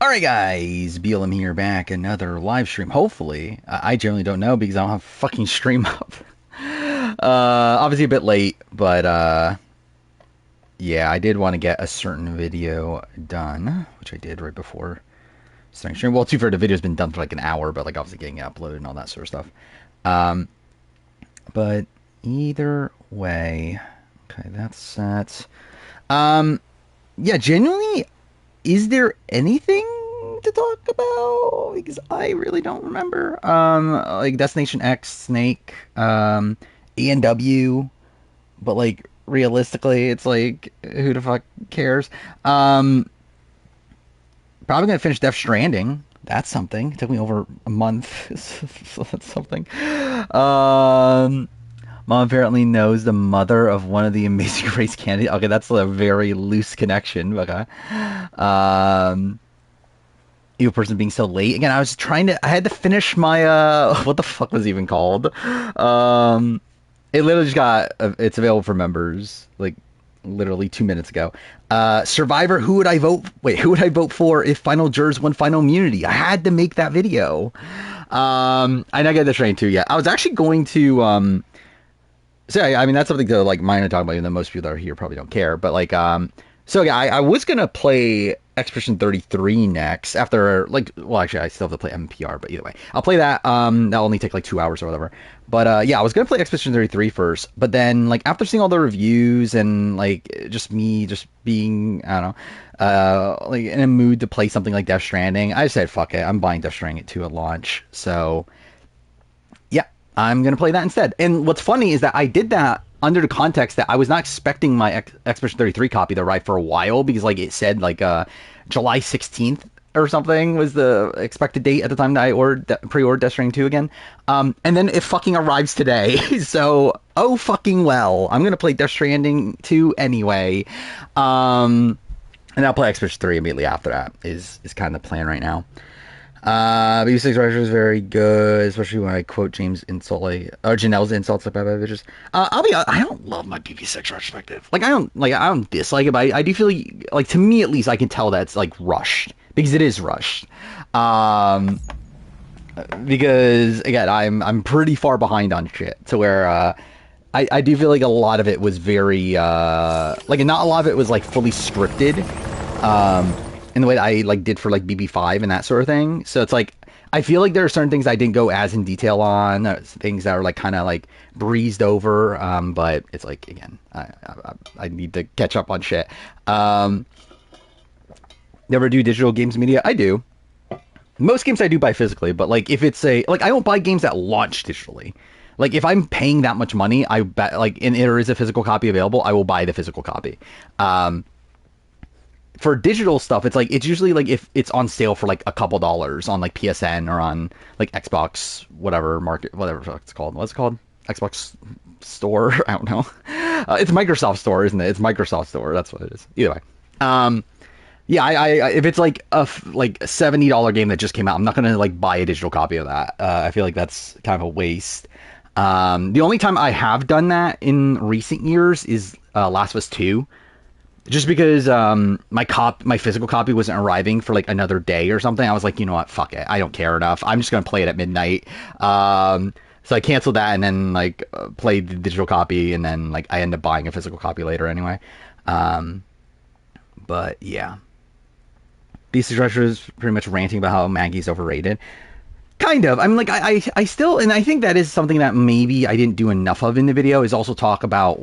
Alright guys, BLM here back, another live stream. Hopefully, I generally don't know because I don't have fucking stream up. Obviously a bit late, but yeah, I did want to get a certain video done, which I did right before starting stream. Well, too fair, the video's been done for like an hour, but like obviously getting it uploaded and all that sort of stuff. Um, but either way, okay, that's set. Um, yeah, genuinely, is there anything to talk about? Because I really don't remember. Like Destination X, Snake, A&W, but like realistically, it's like who the fuck cares? Probably gonna finish Death Stranding. That's something. It took me over a month, so that's something. Um, Mom apparently knows the mother of one of the Amazing Race candidates. Okay, that's a very loose connection. Okay. Um, you person being so late again. I had to finish my what the fuck was it even called? Um, it literally just got it's available for members like literally 2 minutes ago. Survivor. Who would I vote? Wait, who would I vote for if final jurors won final immunity? I had to make that video. I not get this train too yet. I was actually going to so I mean that's something to like mind to talk about, even though most people that are here probably don't care. But like so yeah, I was gonna play Expedition 33 next after like well actually I still have to play MPR, but either way. I'll play that. That'll only take like 2 hours or whatever. But yeah, I was gonna play Expedition 33 first, but then like after seeing all the reviews and like just me just being I don't know, like in a mood to play something like Death Stranding, I said fuck it, I'm buying Death Stranding at 2 at launch. So yeah, I'm gonna play that instead. And what's funny is that I did that under the context that I was not expecting my Expedition 33 copy to arrive for a while because like it said like July 16th or something was the expected date at the time that I pre-ordered Death Stranding 2 again. And then it fucking arrives today. So oh fucking well, I'm gonna play Death Stranding 2 anyway. And I'll play Expedition 3 immediately after that is kind of the plan right now. BB6 Rusher is very good, especially when I quote James insult like or Janelle's insults like bad bitches. I'll be honest, I don't love my BB6 retrospective. Like I don't dislike it, but I do feel like to me at least I can tell that it's like rushed because it is rushed. Because again I'm pretty far behind on shit to where I do feel like a lot of it was very like not a lot of it was like fully scripted. In the way that I like did for like BB5 and that sort of thing. So it's like I feel like there are certain things I didn't go as in detail on, things that are like kind of like breezed over. But it's like again, I need to catch up on shit. Never do digital games media. I do. Most games I do buy physically, but like if it's a like I don't buy games that launch digitally. Like if I'm paying that much money, I bet like and there is a physical copy available, I will buy the physical copy. For digital stuff, it's like it's usually like if it's on sale for like a couple dollars on like PSN or on like Xbox whatever market whatever it's called. What's it called? Xbox Store? I don't know. It's Microsoft Store, isn't it? It's Microsoft Store. That's what it is. Either way. Yeah, I if it's like like a $70 game that just came out, I'm not gonna like buy a digital copy of that. I feel like that's kind of a waste. The only time I have done that in recent years is Last of Us 2. Just because my physical copy wasn't arriving for like another day or something, I was like, you know what, fuck it, I don't care enough. I'm just gonna play it at midnight. So I canceled that and then like played the digital copy, and then like I ended up buying a physical copy later anyway. But yeah, Beast Structure is pretty much ranting about how Maggie's overrated. Kind of. I mean, like, I still, and I think that is something that maybe I didn't do enough of in the video, is also talk about,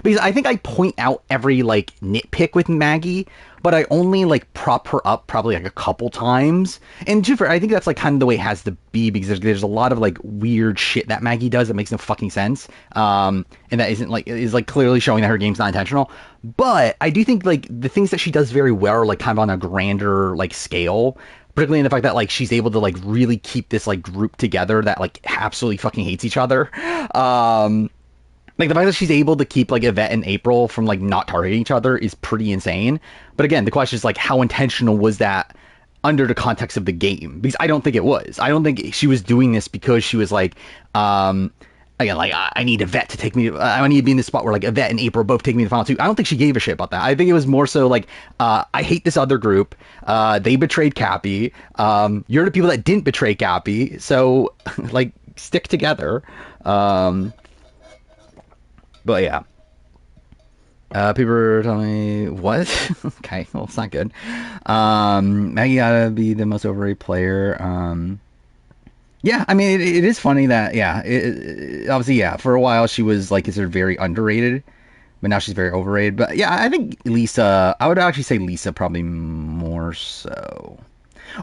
because I think I point out every, like, nitpick with Maggie, but I only, like, prop her up probably, like, a couple times. And to fair, I think that's, like, kind of the way it has to be, because there's a lot of, like, weird shit that Maggie does that makes no fucking sense. And that isn't, like, is, like, clearly showing that her game's not intentional. But I do think, like, the things that she does very well are, like, kind of on a grander, like, scale. Particularly in the fact that like she's able to like really keep this like group together that like absolutely fucking hates each other. Like the fact that she's able to keep like Yvette and April from like not targeting each other is pretty insane. But again, the question is like how intentional was that under the context of the game? Because I don't think it was. I don't think she was doing this because she was like again, like I need Yvette to take me. I need to be in this spot where like Yvette and April both take me to the final two. I don't think she gave a shit about that. I think it was more so like I hate this other group. They betrayed Cappy. You're the people that didn't betray Cappy, so like stick together. But yeah. People are telling me, what? Okay, well, it's not good. Maggie gotta be the most overrated player. Yeah, I mean, it is funny that, yeah, obviously, yeah, for a while she was, like, considered very underrated, but now she's very overrated. But yeah, I think Lisa, I would actually say Lisa probably more so.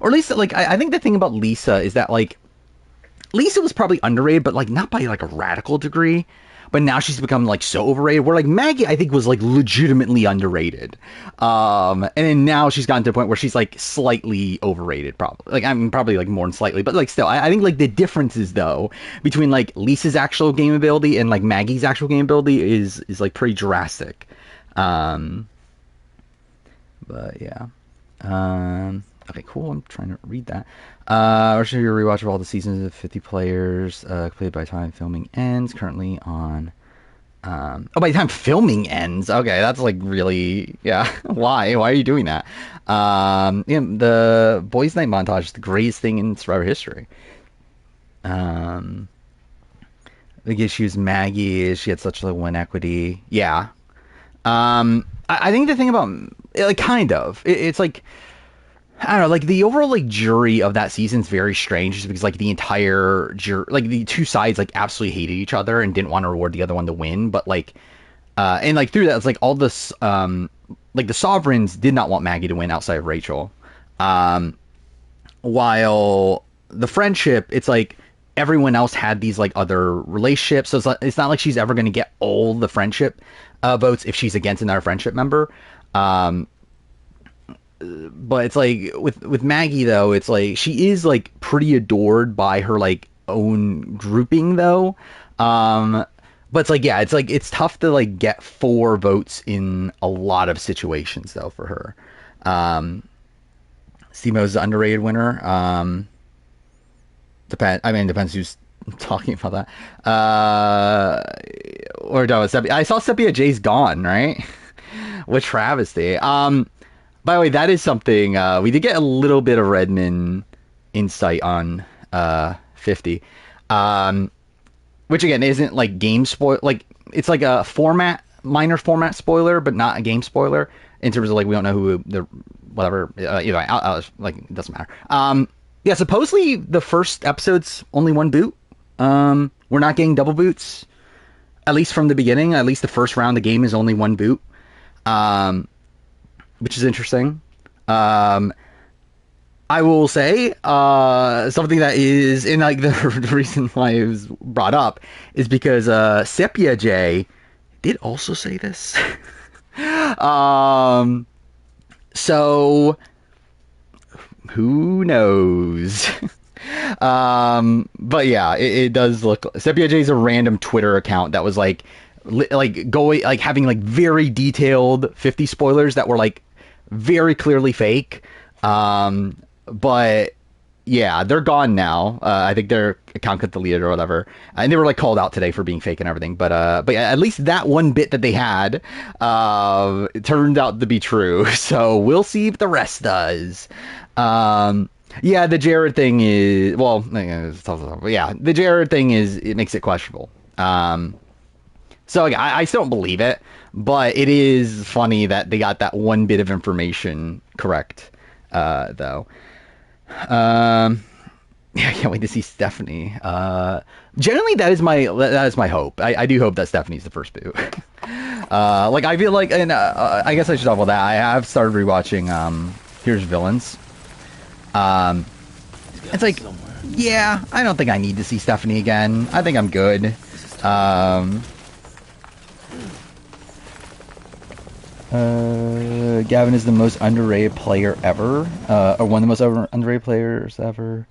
Or at least, like, I think the thing about Lisa is that, like, Lisa was probably underrated, but, like, not by, like, a radical degree. But now she's become like so overrated. Where like Maggie, I think was like legitimately underrated, and then now she's gotten to the point where she's like slightly overrated. Probably like I'm probably like more than slightly, but like still, I think like the differences though between like Lisa's actual game ability and like Maggie's actual game ability is like pretty drastic. But yeah. Okay, cool. I'm trying to read that. I'll show you a rewatch of all the seasons of 50 players completed by the time filming ends. Currently on. Oh, by the time filming ends. Okay, that's like really. Yeah. Why? Why are you doing that? Yeah, the Boys' Night montage is the greatest thing in Survivor history. The issue is Maggie is she had such low win equity. Yeah. I think the thing about like kind of it's like. I don't know, like the overall like jury of that season is very strange, just because like the entire like the two sides like absolutely hated each other and didn't want to reward the other one to win, but like, and like through that it's like all this, like the Sovereigns did not want Maggie to win outside of Rachel, while the Friendship, it's like everyone else had these like other relationships, so it's not like she's ever going to get all the Friendship votes if she's against another Friendship member. But it's like with Maggie though, it's like she is like pretty adored by her like own grouping though. But it's like yeah, it's like it's tough to like get 4 votes in a lot of situations though for her. Stemo's the underrated winner. Depends who's talking about that. Or no, I saw Sepia J's gone, right? What travesty. By the way, that is something we did get a little bit of Redmond insight on 50, which again isn't like game spoil. Like it's like a minor format spoiler, but not a game spoiler in terms of like we don't know who the whatever. Like it doesn't matter. Yeah, supposedly the first episode's only 1 boot. We're not getting double boots, at least from the beginning. At least the first round of the game is only 1 boot. Which is interesting. I will say something that is in like the reason why it was brought up is because Sepia J did also say this. So who knows? But yeah, it does look. Sepia J is a random Twitter account that was like going like having like very detailed 50 spoilers that were like very clearly fake. But yeah, they're gone now. I think their account got deleted or whatever, and they were like called out today for being fake and everything. But yeah, at least that one bit that they had it turned out to be true. So we'll see if the rest does. Yeah, the Jared thing is well. Yeah, the Jared thing is it makes it questionable. So I still don't believe it, but it is funny that they got that one bit of information correct, though. Yeah, I can't wait to see Stephanie. Generally, that is my hope. I do hope that Stephanie's the first boot. Like I feel like, and I guess I should talk about that. I have started rewatching Here's Villains. It's like, yeah, I don't think I need to see Stephanie again. I think I'm good. Gavin is the most underrated player ever, or one of the most underrated players ever.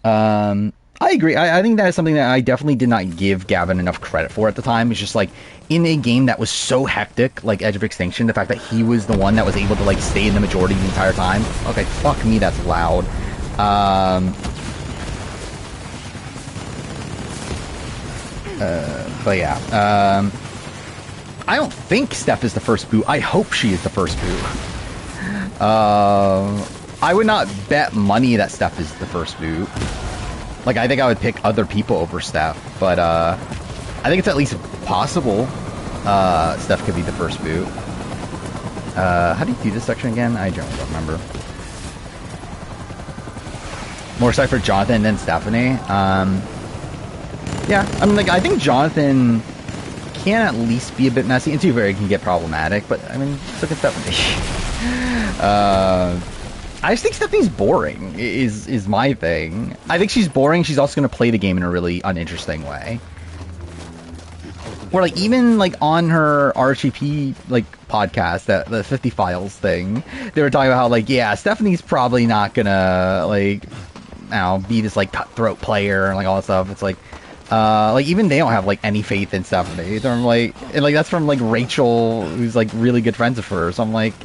I agree. I think that is something that I definitely did not give Gavin enough credit for at the time. It's just like in a game that was so hectic, like Edge of Extinction, the fact that he was the one that was able to like stay in the majority the entire time. Okay, fuck me, that's loud. But yeah, I don't think Steph is the first boot. I hope she is the first boot. I would not bet money that Steph is the first boot. Like, I think I would pick other people over Steph, but I think it's at least possible Steph could be the first boot. How do you do this section again? I don't remember. More excited for Jonathan than Stephanie. Yeah, I mean, like, I think Jonathan can at least be a bit messy, and to be fair, it can get problematic, but, I mean, look at Stephanie. I just think Stephanie's boring, is my thing. I think she's boring. She's also going to play the game in a really uninteresting way. Or, like, even, like, on her RHP, like, podcast, the 50 Files thing, they were talking about how, like, yeah, Stephanie's probably not gonna, like, I don't know, be this, like, cutthroat player and, like, all that stuff. It's like even they don't have, like, any faith in Stephanie. They're like, and, like, that's from, like, Rachel, who's, like, really good friends of hers. So I'm like,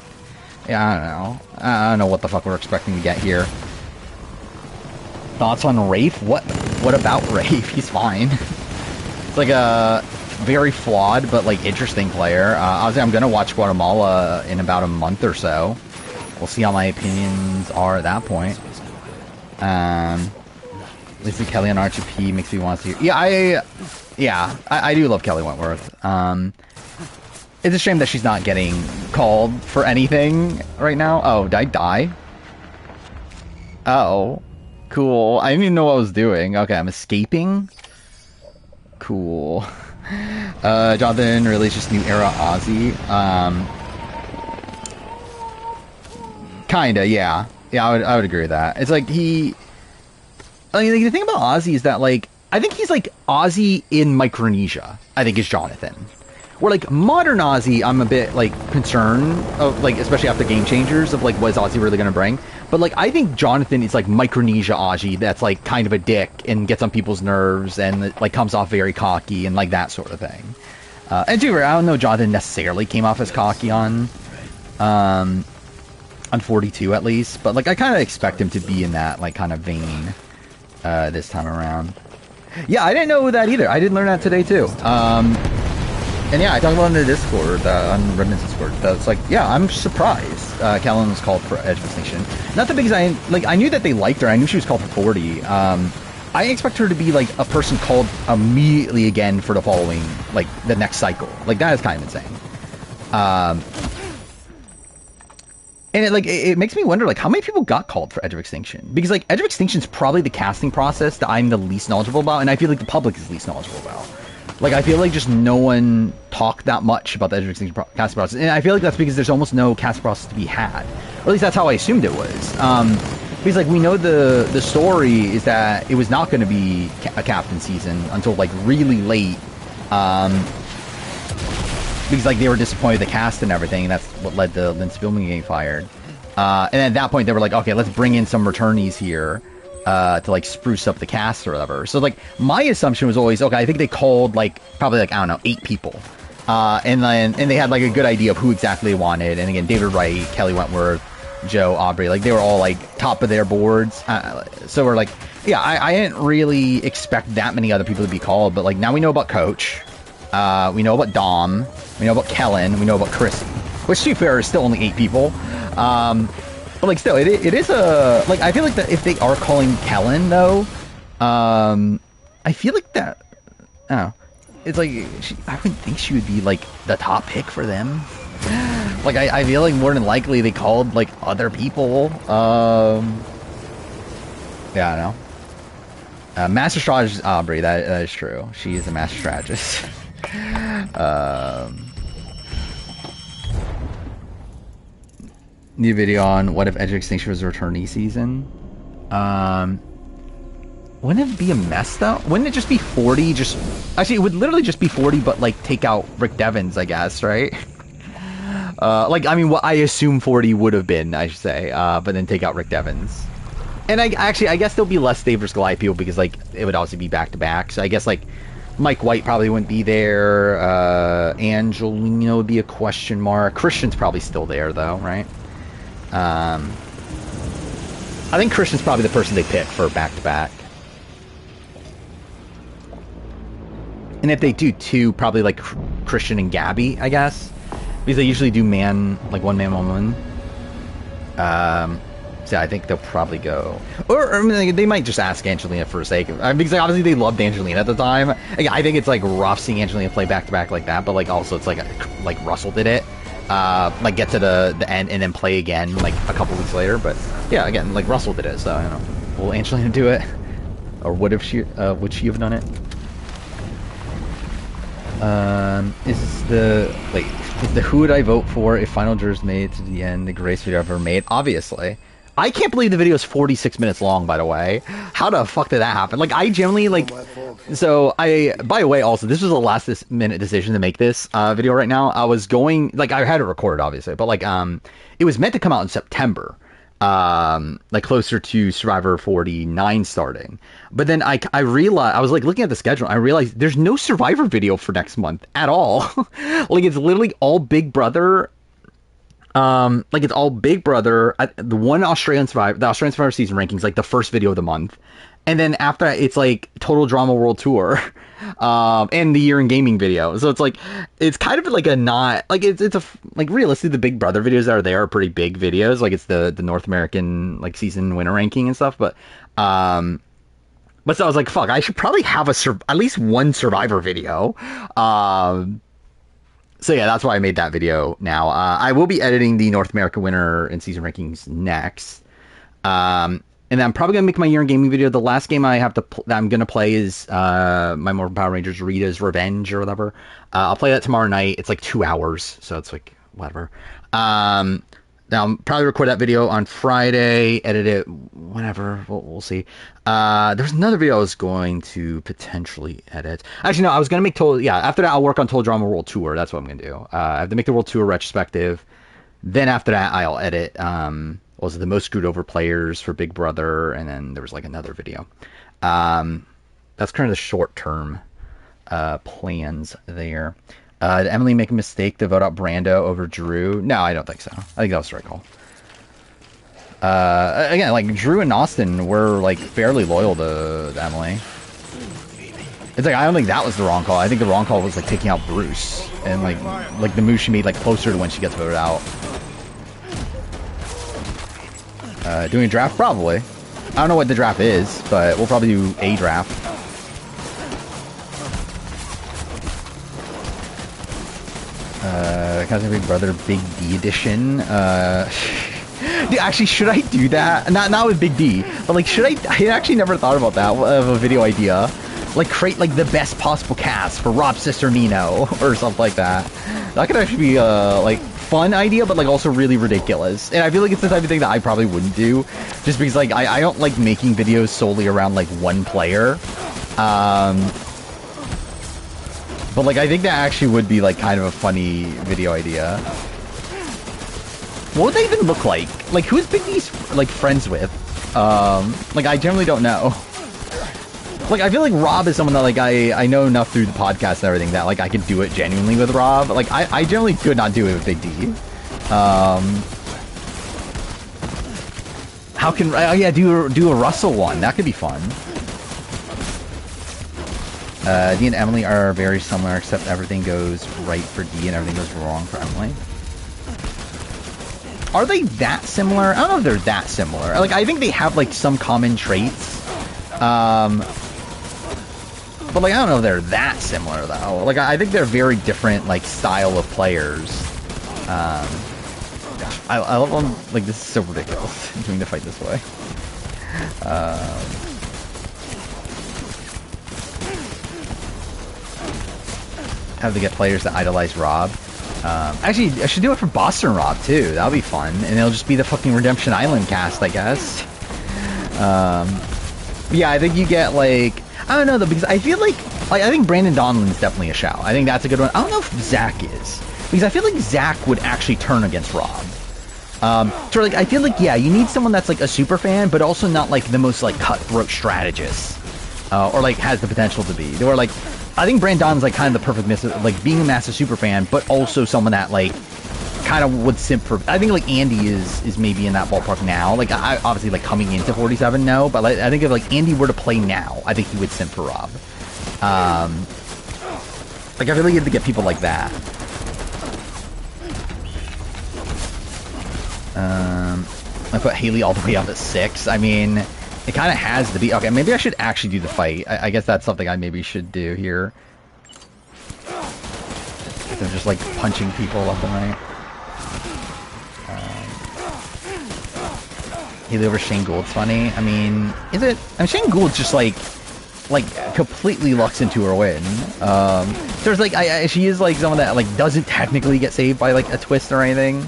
yeah, I don't know. I don't know what the fuck we're expecting to get here. Thoughts on Rafe? What about Rafe? He's fine. It's like a very flawed but, like, interesting player. Obviously, I'm gonna watch Guatemala in about a month or so. We'll see how my opinions are at that point. Lisa Kelly on R2P makes me want to see. Yeah, I do love Kelly Wentworth. It's a shame that she's not getting called for anything right now. Oh, did I die? Oh, cool. I didn't even know what I was doing. Okay, I'm escaping. Cool. Jonathan released just new era Aussie. Kinda, yeah. Yeah, I would agree with that. It's like I mean, the thing about Ozzy is that, like, I think he's like Ozzy in Micronesia, I think is Jonathan. Where, like, modern Ozzy, I'm a bit, like, concerned of, like, especially after Game Changers, of, like, what is Ozzy really going to bring. But, like, I think Jonathan is, like, Micronesia Ozzy that's, like, kind of a dick and gets on people's nerves and, like, comes off very cocky and, like, that sort of thing. And to be fair, I don't know Jonathan necessarily came off as cocky on 42 at least, but, like, I kind of expect him to be in that, like, kind of vein this time around. Yeah, I didn't know that either. I did learn that today too. And yeah, I talked about it in the Discord, on Redmond's Discord. It's like, yeah, I'm surprised Kellen was called for Edge of Extinction. Not that because I knew that they liked her. I knew she was called for 40. I expect her to be like a person called immediately again for the following, like the next cycle. Like that is kind of insane. And it makes me wonder, like, how many people got called for Edge of Extinction? Because, like, Edge of Extinction is probably the casting process that I'm the least knowledgeable about, and I feel like the public is least knowledgeable about. Like, I feel like just no one talked that much about the Edge of Extinction casting process, and I feel like that's because there's almost no casting process to be had. Or at least that's how I assumed it was. Because, like, we know the story is that it was not going to be a captain season until, like, really late. Because, like, they were disappointed with the cast and everything, and that's what led to Lynn Spielman getting fired. And at that point, they were like, okay, let's bring in some returnees here to, like, spruce up the cast or whatever. So, like, my assumption was always, okay, I think they called, like, probably, like, I don't know, 8 people. And they had, like, a good idea of who exactly they wanted. And again, David Wright, Kelly Wentworth, Joe, Aubrey, like, they were all, like, top of their boards. So we're like, yeah, I didn't really expect that many other people to be called. But, like, now we know about Coach. We know about Dom. We know about Kellen. We know about Chris. Which, to be fair, is still only 8 people. But, like, still, it is a... Like, I feel like that if they are calling Kellen, though, I feel like that... I don't know. It's like, I wouldn't think she would be, like, the top pick for them. Like, I feel like more than likely they called, like, other people. Yeah, I don't know. Master Strategist Aubrey, that is true. She is a Master Strategist. New video on what if Edge of Extinction was a returnee season. Wouldn't it be a mess though? Wouldn't it just be 40? Actually, it would literally just be 40, but like take out Rick Devens, I guess, right? Like, I mean, what I assume 40 would have been, I should say, but then take out Rick Devens. And I guess there'll be less Dave vs. Goliath people because, like, it would obviously be back to back. So I guess, like, Mike White probably wouldn't be there. Angelino would be a question mark. Christian's probably still there, though, right? I think Christian's probably the person they pick for back to back. And if they do two, probably like Christian and Gabby, I guess, because they usually do like one man, one woman. So I think they'll probably go, or I mean, they might just ask Angelina for a sake, because obviously they loved Angelina at the time. Like, I think it's like rough seeing Angelina play back to back like that, but like also it's like Russell did it, like get to the end and then play again like a couple weeks later. But yeah, again, like Russell did it, so I don't know. Will Angelina do it, or would she have done it? Is the who would I vote for if Final Jurors made it to the end the greatest video ever made? Obviously. I can't believe the video is 46 minutes long, by the way. How the fuck did that happen? Like, I generally, like... So, by the way, also, this was a last-minute decision to make this video right now. I was going... Like, I had it recorded, obviously, but, like, it was meant to come out in September. Like, closer to Survivor 49 starting. But then I realized... I was, like, looking at the schedule, I realized there's no Survivor video for next month at all. Like, it's literally all Big Brother... like it's all Big Brother, the Australian Survivor season rankings, like the first video of the month, and then after that, it's like Total Drama World Tour, and the Year in Gaming video. So it's like, it's kind of like a not like it's a like realistically the Big Brother videos that are there are pretty big videos. Like it's the North American like season winner ranking and stuff, but so I was like, fuck, I should probably have at least one Survivor video. So yeah, that's why I made that video now. I will be editing the North America winner and season rankings next. And then I'm probably going to make my year in gaming video. The last game that I'm going to play is my Morphin Power Rangers Rita's Revenge or whatever. I'll play that tomorrow night. It's like 2 hours, so it's like whatever. Now, I'll probably record that video on Friday, edit it whenever. We'll see. There's another video I was going to potentially edit. Actually, no, I was going to make after that, I'll work on Total Drama World Tour. That's what I'm going to do. I have to make the World Tour retrospective. Then after that, I'll edit was the most screwed over players for Big Brother, and then there was like another video. That's kind of the short-term plans there. Did Emily make a mistake to vote out Brando over Drew? No, I don't think so. I think that was the right call. Again, like, Drew and Austin were, like, fairly loyal to Emily. It's like, I don't think that was the wrong call. I think the wrong call was, like, taking out Bruce. And, like the move she made, like, closer to when she gets voted out. Doing a draft? Probably. I don't know what the draft is, but we'll probably do a draft. Cousin Big Brother Big D edition. Dude, actually, should I do that? Not with Big D, but like, should I actually never thought about that of a video idea. Like, create like the best possible cast for Rob's sister Nino or something like that. That could actually be like fun idea, but like also really ridiculous. And I feel like it's the type of thing that I probably wouldn't do, just because like I don't like making videos solely around like one player. But, like, I think that actually would be, like, kind of a funny video idea. What would they even look like? Like, who is Big D's, like, friends with? Like, I generally don't know. Like, I feel like Rob is someone that, like, I know enough through the podcast and everything that, like, I could do it genuinely with Rob. Like, I generally could not do it with Big D. How can... Oh, yeah, do a Russell one. That could be fun. D and Emily are very similar, except everything goes right for D and everything goes wrong for Emily. Are they that similar? I don't know if they're that similar. Like, I think they have, like, some common traits. But, like, I don't know if they're that similar, though. Like, I think they're very different, like, style of players. Gosh, I love them. Like, this is so ridiculous, doing the fight this way. Have to get players that idolize Rob. Actually, I should do it for Boston Rob, too. That'll be fun. And it'll just be the fucking Redemption Island cast, I guess. Yeah, I think you get, like... I don't know, though, because I feel like... I think Brandon Donlan's definitely a shout. I think that's a good one. I don't know if Zach is. Because I feel like Zach would actually turn against Rob. So, like, I feel like, yeah, you need someone that's, like, a super fan, but also not, like, the most, like, cutthroat strategist. Or, like, has the potential to be. Or, like... I think Brandon's like kind of the perfect mix of like being a massive super fan, but also someone that like kind of would simp for. I think like Andy is maybe in that ballpark now. Like I obviously like coming into 47, no, but like, I think if like Andy were to play now, I think he would simp for Rob. Like, I really had to get people like that. I put Haley all the way up at 6. I mean, it kind of has to be. Okay, maybe I should actually do the fight. I guess that's something I maybe should do here. They're just like punching people left and right. Haley over Shane Gould's funny. I mean, is it? I mean, Shane Gould's just like completely lucks into her win. So there's like, she is like someone that like doesn't technically get saved by like a twist or anything,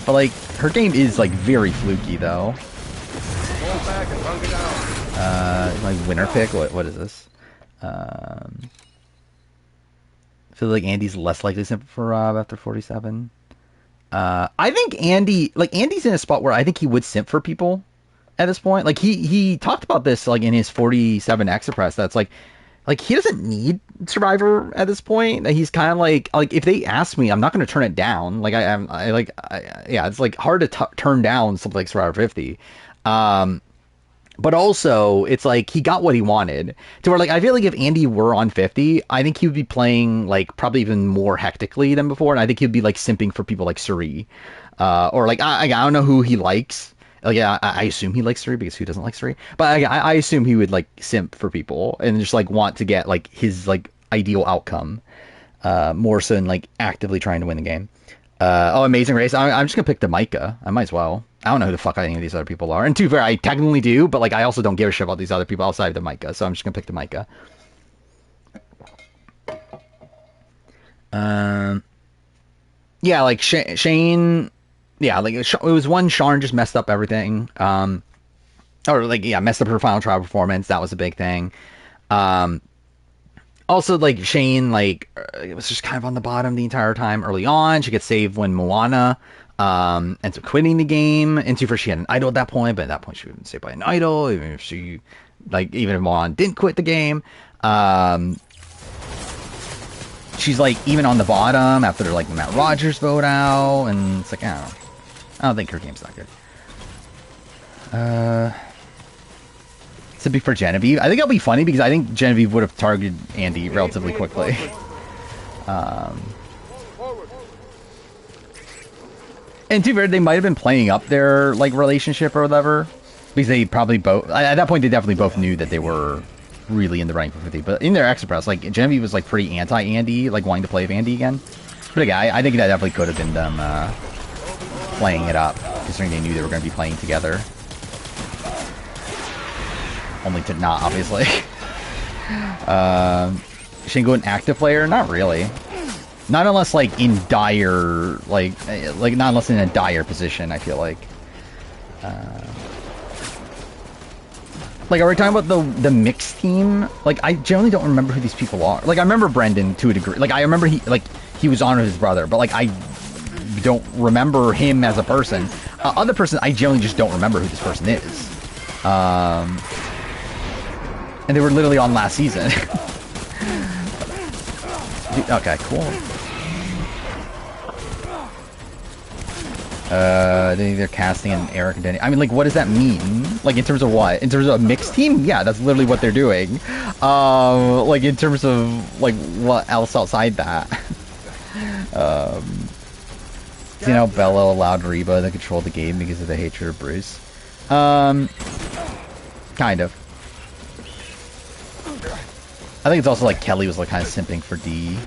but like her game is like very fluky though. My winner pick. What is this? I feel like Andy's less likely to simp for Rob after 47. I think Andy's in a spot where I think he would simp for people at this point. Like he talked about this like in his 47 Express. That's like he doesn't need Survivor at this point. He's kind of like if they ask me, I'm not going to turn it down. Like yeah, it's like hard to turn down something like Survivor 50. But also, it's like he got what he wanted. To where, like, I feel like if Andy were on 50, I think he would be playing, like, probably even more hectically than before. And I think he'd be, like, simping for people like Suri. Or, like, I don't know who he likes. Like, yeah, I assume he likes Suri because who doesn't like Suri? But I assume he would, like, simp for people and just, like, want to get, like, his, like, ideal outcome. More so than, like, actively trying to win the game. Amazing Race. I'm just going to pick the Micah. I might as well. I don't know who the fuck any of these other people are. And to be fair, I technically do, but like I also don't give a shit about these other people outside of the Micah, so I'm just gonna pick the Micah. Yeah, like Shane. Yeah, like it was one. Sharn just messed up everything. Or like messed up her final trial performance. That was a big thing. Also, like Shane, like it was just kind of on the bottom the entire time early on. She gets saved when Moana. Ends up quitting the game. And to first she had an idol at that point, but at that point she wasn't saved by an idol, even if even if Moana didn't quit the game. She's like even on the bottom after like Matt Rogers vote out, and it's like I don't think her game's that good. To be for Genevieve, I think it'll be funny because I think Genevieve would have targeted Andy relatively quickly. And to be fair, they might have been playing up their like relationship or whatever, because they probably both at that point they definitely both knew that they were really in the running for 50. But in their Express, like Genevieve was like pretty anti-Andy, like wanting to play with Andy again. But again, I think that definitely could have been them playing it up, considering they knew they were going to be playing together. Only to not, obviously. Shingo an active player? Not really. Not unless, like, in dire, like not unless in a dire position, I feel like. Like, are we talking about the mixed team? Like, I generally don't remember who these people are. Like, I remember Brendan to a degree. Like, I remember he was on with his brother, but, like, I don't remember him as a person. Other person, I generally just don't remember who this person is. And they were literally on last season. Okay, cool. They're casting an Eric and Denny. I mean, like, what does that mean? Like, in terms of what? In terms of a mixed team? Yeah, that's literally what they're doing. Like, in terms of, like, what else outside that? You know, Bella allowed Reba to control the game because of the hatred of Bruce. Kind of. I think it's also like Kelly was like kind of simping for D.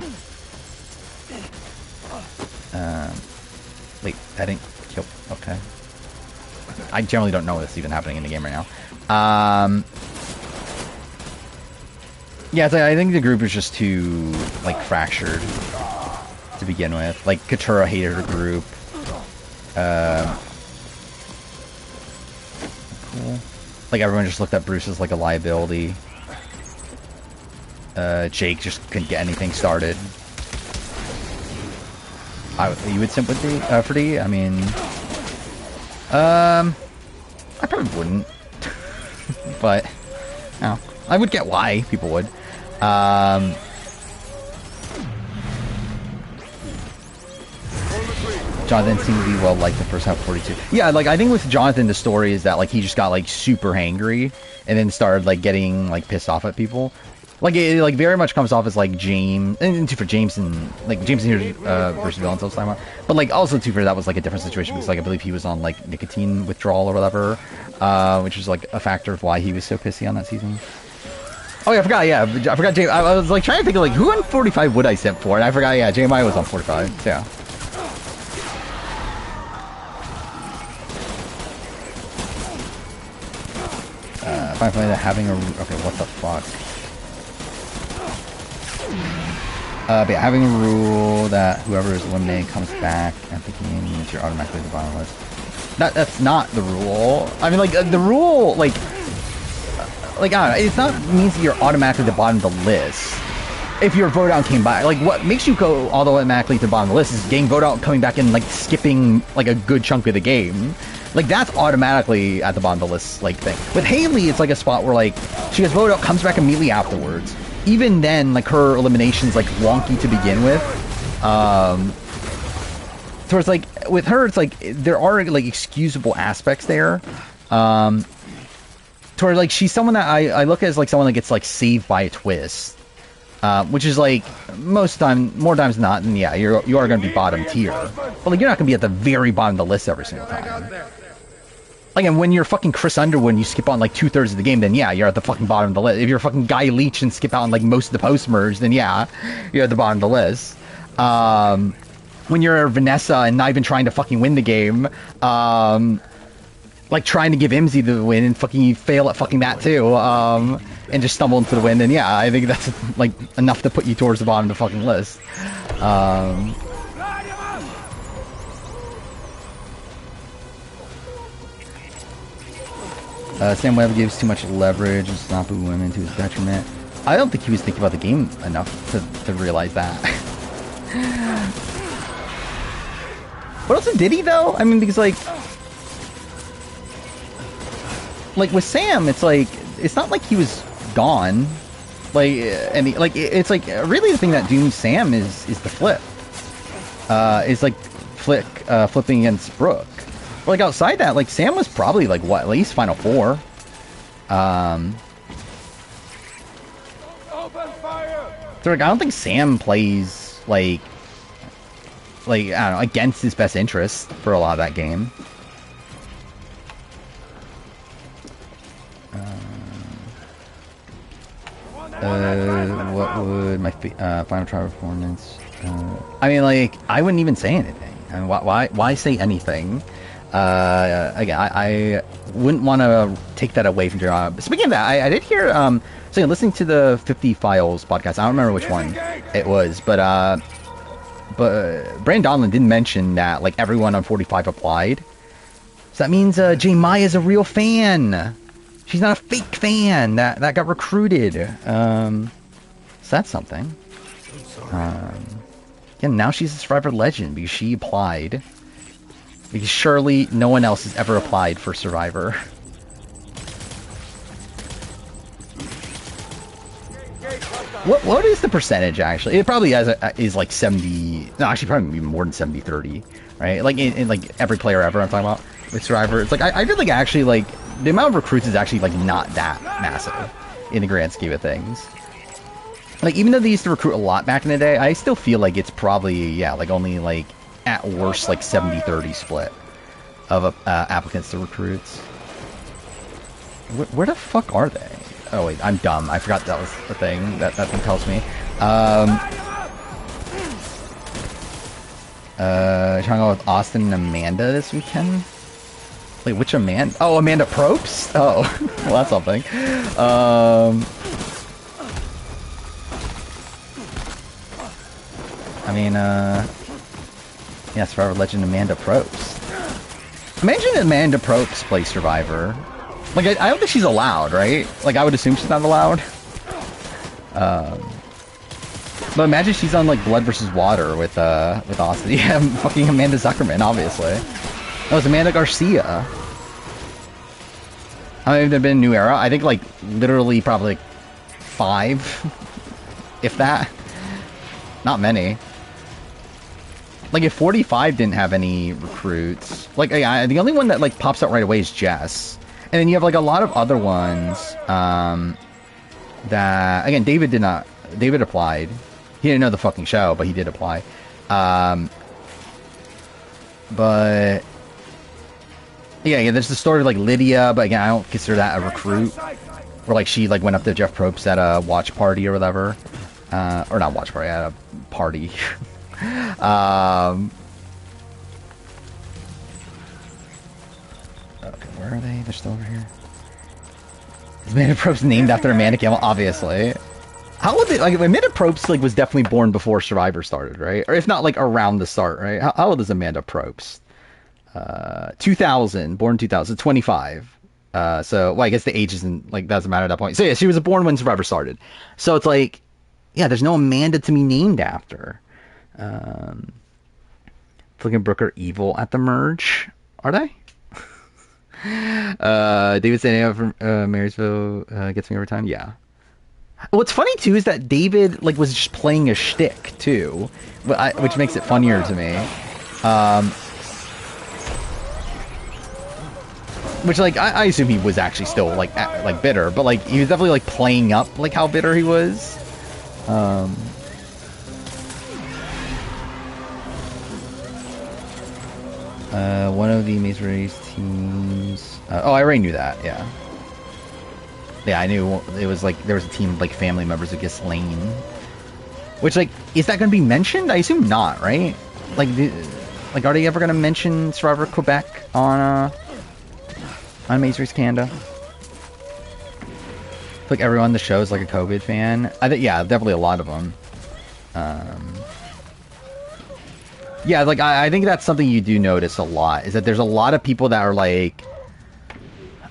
Wait, that didn't kill. Okay. I generally don't know what's even happening in the game right now. Yeah, it's like, I think the group is just too like fractured to begin with. Like Katura hated her group. Cool. Like everyone just looked at Bruce as like a liability. Jake just couldn't get anything started. You would simp with D, for D? I mean, I probably wouldn't. But, no, I would get why people would. Jonathan seemed to be well liked the first half 42. Yeah, like I think with Jonathan the story is that like he just got like super hangry and then started like getting like pissed off at people. Like it like very much comes off as like James and for James and like James and here versus villains I was talking about, but like also too for that was like a different situation because like I believe he was on like nicotine withdrawal or whatever, which was like a factor of why he was so pissy on that season. Oh yeah, I forgot. Yeah, I forgot. I was like trying to think of like who on 45 would I sent for, and I forgot. Yeah, JMI was on 45. So, yeah. Finally, having a okay. What the fuck? But yeah, having a rule that whoever is eliminated comes back at the game means you're automatically the bottom list. That's not the rule. I mean, like the rule, like I don't know, it's not means that you're automatically the bottom of the list. If your vote out came back, like what makes you go automatically to the bottom of the list is getting vote out, coming back and like skipping like a good chunk of the game. Like that's automatically at the bottom of the list, like thing. With Haley, it's like a spot where like she gets voted out, comes back immediately afterwards. Even then, like her elimination's like wonky to begin with. So it's like with her, it's like there are like excusable aspects there. To where like she's someone that I look at as like someone that gets like saved by a twist, which is like more times than not, and yeah, you are going to be bottom tier, but like you're not going to be at the very bottom of the list every single time. Like, and when you're fucking Chris Underwood and you skip on like 2/3 of the game, then yeah, you're at the fucking bottom of the list. If you're fucking Guy Leech and skip out on like most of the post merge, then yeah, you're at the bottom of the list. When you're Vanessa and not even trying to fucking win the game, like trying to give Imzy the win and fucking you fail at fucking that too, and just stumble into the win, then yeah, I think that's like enough to put you towards the bottom of the fucking list. Sam Webb gives too much leverage and stop women to his detriment. I don't think he was thinking about the game enough to realize that. What else did he though? I mean, because like with Sam, it's like it's not like he was gone. Like and he, like it's like really the thing that dooms Sam is the flip. Is like flipping against Brooke. Like outside that, like Sam was probably like what, at least Final Four. So like I don't think Sam plays like I don't know, against his best interest for a lot of that game. What would my final trial performance? I mean, like I wouldn't even say anything. I mean, why say anything? Again, I wouldn't want to take that away from Jeremiah. Speaking of that, I did hear, so listening to the 50 Files podcast, I don't remember which one it was, but Brandon Donlin did mention that, like, everyone on 45 applied. So that means, J. Maya's a real fan. She's not a fake fan that got recruited. So that's something. Yeah, now she's a Survivor legend because she applied. Because surely no one else has ever applied for Survivor. What is the percentage actually? It probably is like 70. No, actually probably even more than 70-30, right? Like in like every player ever I'm talking about with Survivor. It's like I feel like actually like the amount of recruits is actually like not that massive in the grand scheme of things. Like even though they used to recruit a lot back in the day, I still feel like it's probably like only like at worst like 70-30 split of applicants to recruits. Where the fuck are they? Oh wait, I'm dumb. I forgot that was the thing that thing tells me. Trying to go with Austin and Amanda this weekend. Wait, which Amanda? Oh, Amanda Probst? Oh, well that's something. I mean, yeah, Survivor legend Amanda Probst. Imagine Amanda Probst plays Survivor. Like, I don't think she's allowed, right? Like, I would assume she's not allowed. But imagine she's on, like, Blood versus Water with Austin. Yeah, fucking Amanda Zuckerman, obviously. That was Amanda Garcia. How many have there been New Era? I think, like, literally probably, like, 5. If that. Not many. Like, if 45 didn't have any recruits, like, the only one that, like, pops out right away is Jess. And then you have, like, a lot of other ones, that again, David did not. David applied. He didn't know the fucking show, but he did apply. But yeah, there's the story of like Lydia, but again, I don't consider that a recruit. Where like she like went up to Jeff Probst at a watch party or whatever, or not watch party, at a party. Okay, where are they? They're still over here. Is Amanda Probst named after Amanda Campbell? Obviously. How old? Like Amanda Probst like was definitely born before Survivor started, right? Or if not like around the start, right? How old is Amanda Probst? 2000, born 2000, 25. So well, I guess the age isn't like doesn't matter at that point. So yeah, she was born when Survivor started. So it's like, yeah, there's no Amanda to be named after. Flick and Brooke are evil at the merge. Are they? David standing up from Marysville gets me every time. Yeah. What's funny too is that David like was just playing a shtick too, which makes it funnier to me. Which like I assume he was actually still like bitter, but like he was definitely like playing up like how bitter he was. One of the Maze Race teams. Oh, I already knew that. Yeah. Yeah, I knew it was like there was a team of like family members that get slain. Which like is that going to be mentioned? I assume not, right? Like, are they ever going to mention Survivor Quebec on Maze Race Canada? Like everyone on the show is like a COVID fan. I think yeah, definitely a lot of them. Yeah, like I think that's something you do notice a lot is that there's a lot of people that are like,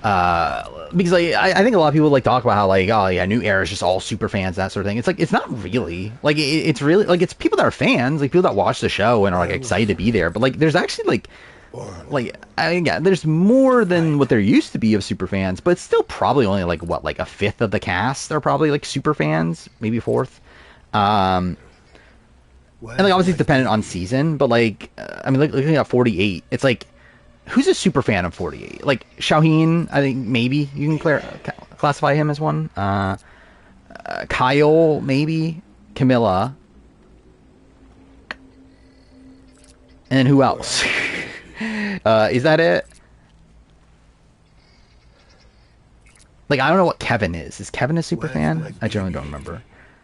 because like I think a lot of people like talk about how like oh yeah, New Era is just all super fans, that sort of thing. It's like it's not really like it's really like it's people that are fans, like people that watch the show and are like excited to be there. But like there's actually yeah, there's more than what there used to be of super fans, but it's still probably only like what like a fifth of the cast are probably like super fans, maybe a fourth. And like obviously it's dependent on season, but like I mean, looking at 48, it's like who's a super fan of 48? Like Shaheen, I think maybe you can classify him as one. Kyle, maybe Camilla, and then who else? Is that it? Like I don't know what Kevin is. Is Kevin a super fan? I generally don't remember.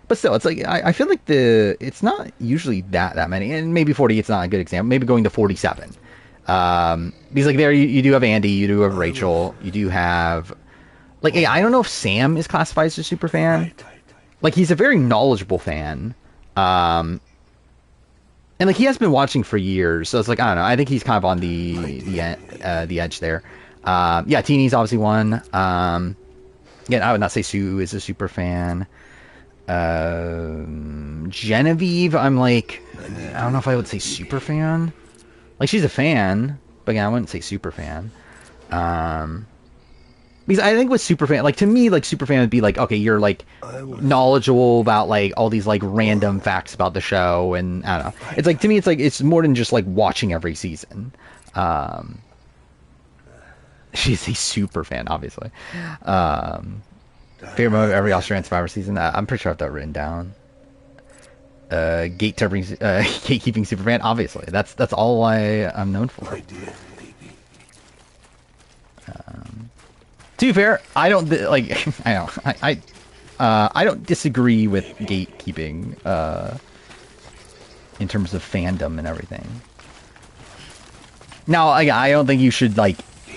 But still, it's like I feel like it's not usually that many, and maybe 48's not a good example. Maybe going to 47, because like there you do have Andy, you do have Rachel, you do have like I don't know if Sam is classified as a super fan. Like he's a very knowledgeable fan, and like he has been watching for years, so it's like I don't know. I think he's kind of on the edge there. Yeah, Teeny's obviously one. Again, I would not say Sue is a super fan. Genevieve, I'm like, I don't know if I would say super fan. Like she's a fan, but again, I wouldn't say super fan. Because I think with super fan, like to me, like super fan would be like, okay, you're like knowledgeable about like all these like random facts about the show, and I don't know. It's like to me, it's like it's more than just like watching every season. She's a super fan, obviously. Favorite moment of every Australian Survivor season? I'm pretty sure I have that written down. Gatekeeping superfan, obviously. That's all I'm known for. To be fair, I don't like. I don't disagree with gatekeeping in terms of fandom and everything. Now, I don't think you should like.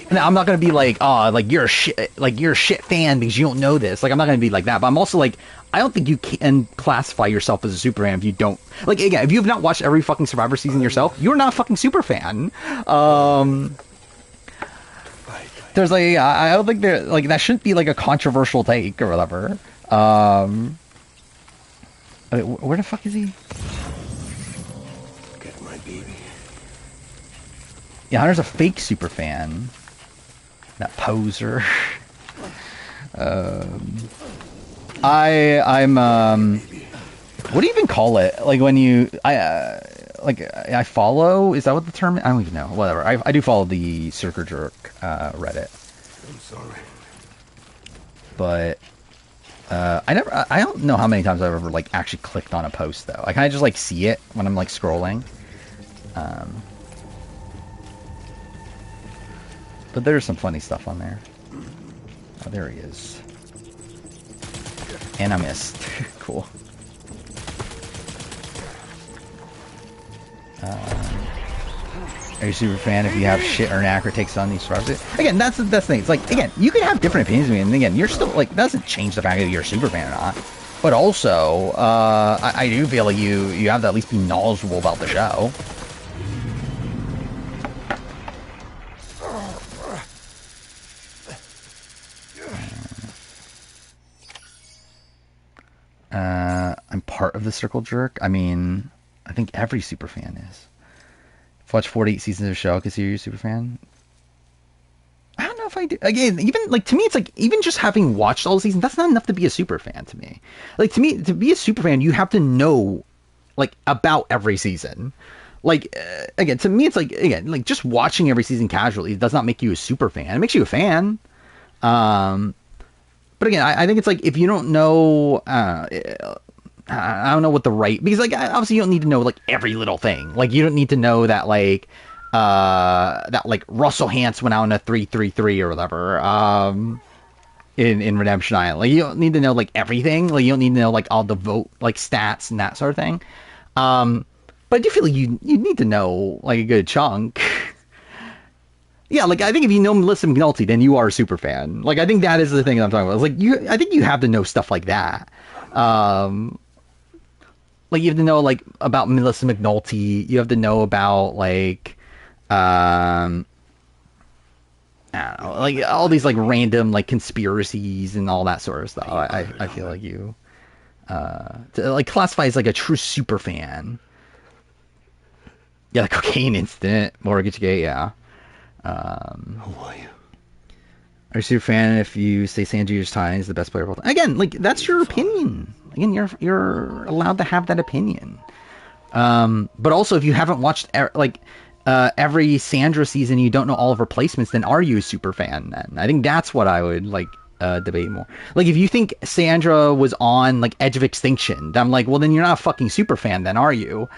I'm not gonna be like, oh, like you're a shit fan because you don't know this. Like I'm not gonna be like that. But I'm also like, I don't think you can classify yourself as a super fan if you don't. Like again, if you have not watched every fucking Survivor season yourself, you're not a fucking super fan. There's like, I don't think there like that shouldn't be like a controversial take or whatever. Where the fuck is he? Get my baby. Yeah, Hunter's a fake super fan. That poser. I'm what do you even call it? Like when you I follow? Is that what the term? I don't even know. Whatever. I do follow the Circle Jerk Reddit. I'm sorry. But I don't know how many times I've ever like actually clicked on a post though. I kind of just like see it when I'm like scrolling. But there's some funny stuff on there. Oh, there he is. And I missed. Cool. Are you a super fan if you have shit or knack or takes on these survivors? Again, that's the thing. It's like, again, you can have different opinions of me, and again, you're still like, that doesn't change the fact that you're a super fan or not. But also, I do feel like you have to at least be knowledgeable about the show. I'm part of the circle jerk. I mean, I think every super fan is. If I watch 48 seasons of a show, I consider you a super fan. I don't know if I do. Again, even like to me, it's like even just having watched all the seasons, that's not enough to be a super fan to me. Like to me, to be a super fan, you have to know like about every season. Like again, to me, it's like again, like just watching every season casually does not make you a super fan. It makes you a fan. But again, I think it's like if you don't know, I don't know what the right, because like obviously you don't need to know like every little thing. Like you don't need to know that like Russell Hantz went out on a 3-3-3 or whatever in Redemption Island. Like you don't need to know like everything. Like you don't need to know like all the vote like stats and that sort of thing. But I do feel like you need to know like a good chunk. Yeah, like I think if you know Melissa McNulty, then you are a super fan. Like I think that is the thing I'm talking about. It's like I think you have to know stuff like that. Like you have to know like about Melissa McNulty. You have to know about like I don't know, like all these like random like conspiracies and all that sort of stuff. I feel like you to like classify as like a true super fan. Yeah, the cocaine incident, Mortgage Gate, yeah. Who are you? Are you a super fan if you say Sanjeev's Tyne is the best player of all time? Again, like that's your opinion. Again, you're allowed to have that opinion. But also, if you haven't watched every Sandra season, you don't know all of her placements, then are you a super fan? Then I think that's what I would like debate more. Like if you think Sandra was on like Edge of Extinction, then I'm like, well, then you're not a fucking super fan, then are you?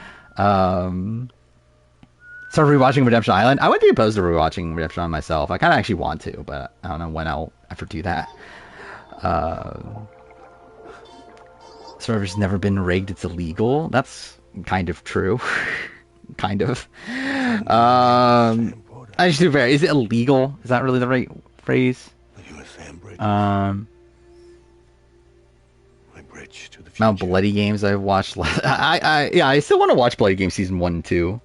Start rewatching Redemption Island. I wouldn't be opposed to rewatching Redemption Island myself. I kind of actually want to, but I don't know when I'll ever do that. Server's never been rigged. It's illegal. That's kind of true. Kind of. I just do very. Is it illegal? Is that really the right phrase? My bridge to the future. Amount of Bloody Games I've watched. I still want to watch Bloody Games season 1 and 2.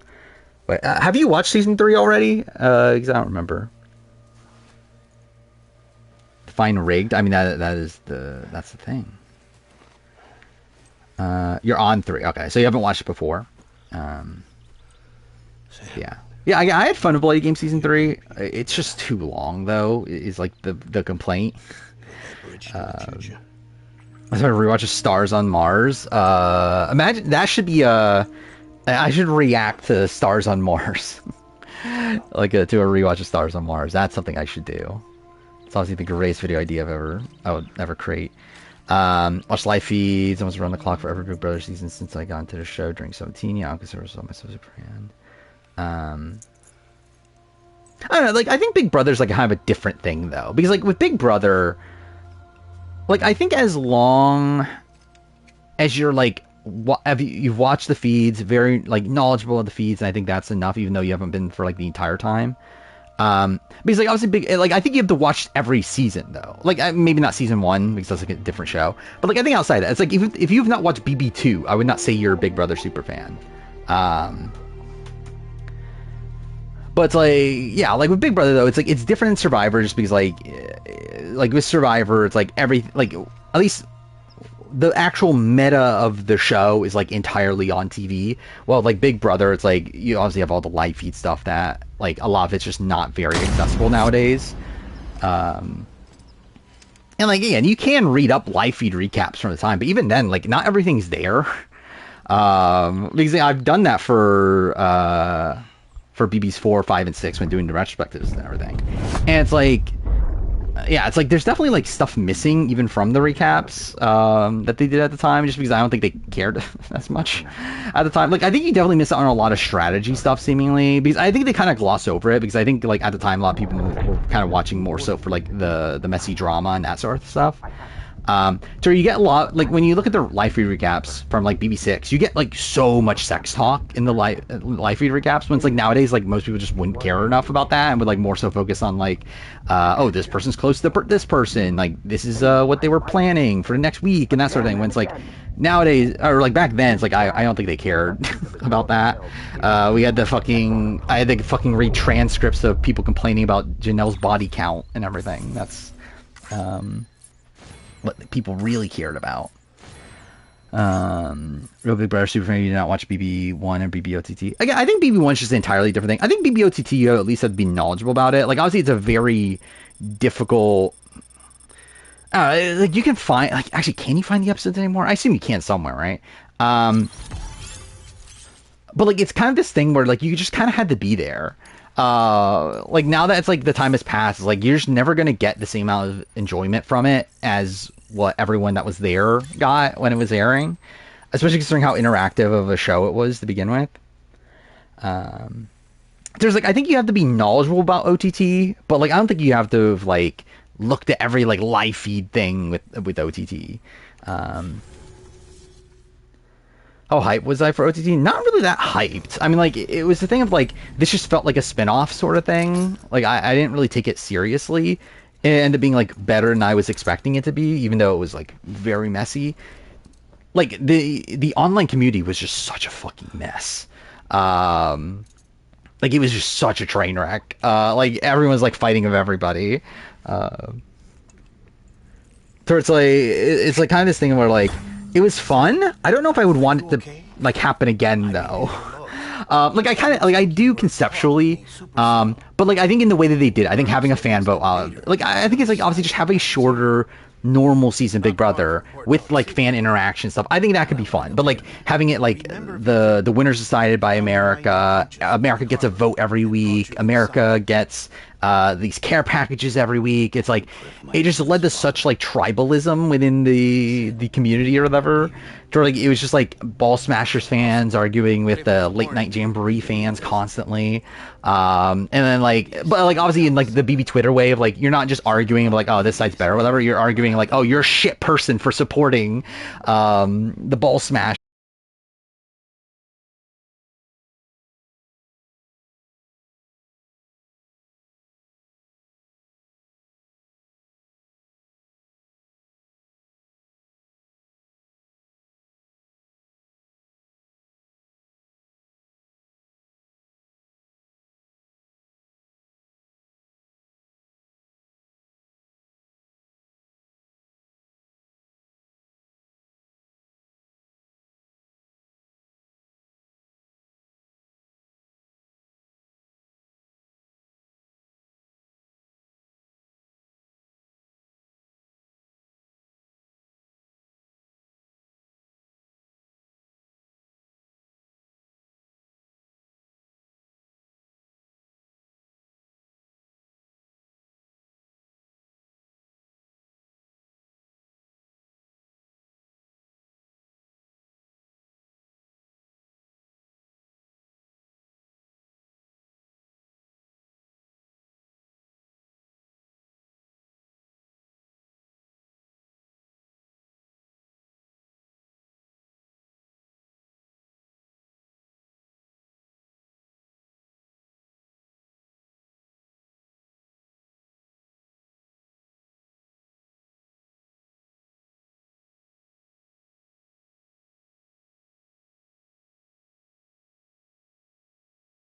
But have you watched season 3 already? Because I don't remember. Define rigged. I mean that's the thing. You're on 3. Okay, so you haven't watched it before. Yeah. I had fun with Bloody Game season 3. It's just too long though. Is like the complaint. I was going to rewatch Stars on Mars. Imagine that should be I should react to Stars on Mars. Like to a rewatch of Stars on Mars. That's something I should do. It's obviously the greatest video idea I would ever create. Watch live feeds, almost run the clock for every Big Brother season since I got into the show during 17. Yeah, because I was on my super fan. I don't know, like I think Big Brother's like kind of a different thing though. Because like with Big Brother, like I think as long as you're like you've watched the feeds, very like knowledgeable of the feeds, and I think that's enough, even though you haven't been for like the entire time. Because like obviously big, like I think you have to watch every season though. Like maybe not season 1 because that's like a different show, but like I think outside that, it's like if you've not watched BB2, I would not say you're a Big Brother super fan. But it's like, yeah, like with Big Brother though, it's like it's different in Survivor just because like with Survivor, it's like like at least the actual meta of the show is like entirely on TV. Well, like Big Brother, it's like you obviously have all the live feed stuff that like a lot of it's just not very accessible nowadays. And like again, you can read up live feed recaps from the time, but even then, like not everything's there. Because I've done that for BB's 4, 5, and 6 when doing the retrospectives and everything, and it's like yeah, it's like there's definitely like stuff missing even from the recaps that they did at the time, just because I don't think they cared as much at the time. Like I think you definitely miss out on a lot of strategy stuff seemingly, because I think they kind of gloss over it, because I think like at the time a lot of people were kind of watching more so for like the messy drama and that sort of stuff. So you get a lot, like when you look at the live feed recaps from like BB6, you get like so much sex talk in the live feed recaps. When it's like nowadays, like most people just wouldn't care enough about that and would like more so focus on like, oh, this person's close to this person, like this is what they were planning for the next week and that sort of thing. When it's like nowadays, or like back then, it's like I don't think they cared about that. I had to fucking read transcripts of people complaining about Janelle's body count and everything. That's what people really cared about. Real Big Brother Super Fan, you did not watch BB1 and BBOTT. Again, I think BB1 is just an entirely different thing. I think BBOTT, you at least have to be knowledgeable about it. Like, obviously, it's a very difficult. Like, you can find. Like, actually, can you find the episodes anymore? I assume you can somewhere, right? But, like, it's kind of this thing where, like, you just kind of had to be there. Like now that it's like the time has passed, it's like you're just never gonna get the same amount of enjoyment from it as what everyone that was there got when it was airing, especially considering how interactive of a show it was to begin with. There's like I think you have to be knowledgeable about OTT, but like I don't think you have to have like looked at every like live feed thing with OTT. How hyped was I for OTT? Not really that hyped. I mean, like, it was the thing of, like, this just felt like a spin-off sort of thing. Like, I didn't really take it seriously. It ended up being, like, better than I was expecting it to be, even though it was, like, very messy. Like, the online community was just such a fucking mess. Like, it was just such a train wreck. Like, everyone was, like, fighting with everybody. So it's like kind of this thing where, like, it was fun. I don't know if I would want it to like happen again though. Like I kind of like I do conceptually, but like I think in the way that they did, I think having a fan vote, like I think it's like obviously just have a shorter normal season Big Brother with like fan interaction stuff. I think that could be fun. But like having it like the winners decided by America. America gets a vote every week. America gets these care packages every week. It's like it just led to such like tribalism within the community or whatever. Like it was just like Ball Smashers fans arguing with the late night Jamboree fans constantly, and then like, but like obviously in like the BB Twitter way of like you're not just arguing of like oh this side's better or whatever. You're arguing like oh you're a shit person for supporting the Ball Smash.